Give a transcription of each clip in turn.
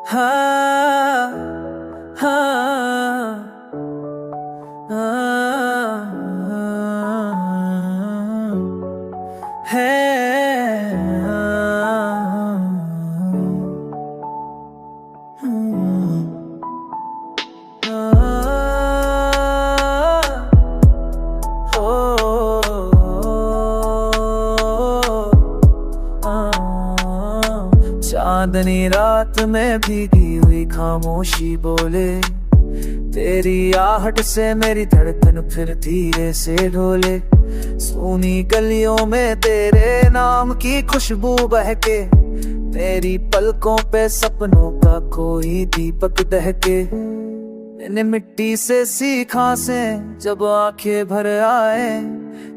हाँ हाँ चांदनी रात में भीगी हुई खामोशी बोले, तेरी आहट से मेरी धड़कन फिर धीरे से ढोले। सूनी गलियों में तेरे नाम की खुशबू बहके, तेरी पलकों पे सपनों का कोई दीपक दहके। मैंने मिट्टी से सीखा से जब आंखें भर आए,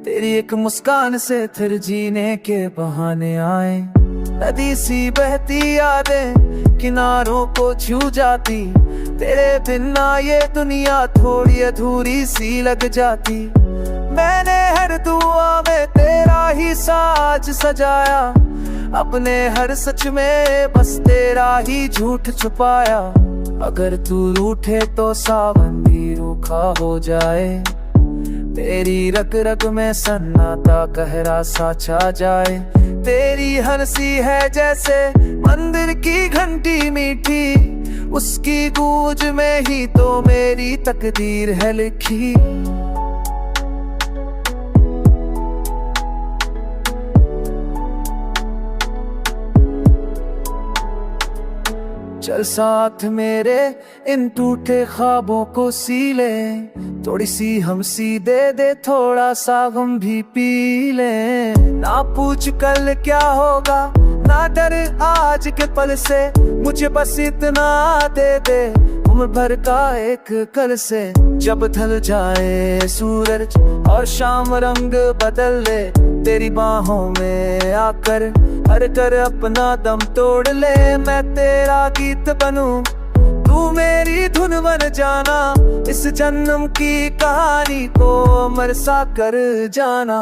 तेरी एक मुस्कान से फिर जीने के बहाने आए। नदी सी बहती यादें किनारों को छू जाती, तेरे बिना ये दुनिया थोड़ी अधूरी सी लग जाती। मैंने हर दुआ में तेरा ही साज सजाया, अपने हर सच में बस तेरा ही झूठ छुपाया। अगर तू रूठे तो सावन भी रूखा हो जाए, तेरी रग रग में सन्नाटा गहरा सा छा जाए। तेरी हंसी है जैसे मंदिर की घंटी मीठी, उसकी गूंज में ही तो मेरी तकदीर है लिखी। चल साथ मेरे इन टूटे ख्वाबों को सी ले, थोड़ी सी हमसी दे थोड़ा सा गम भी पी ले। ना पूछ कल क्या होगा, ना डर आज के पल से, मुझे बस इतना दे उम्र भर का एक कल से। जब ढल जाए सूरज और शाम रंग बदल ले, तेरी बाहों में आकर हर कर अपना दम तोड़ ले। मैं तेरा गीत बनूं, तू मेरी धुन बन जाना, इस जन्म की कहानी को अमर सा कर जाना।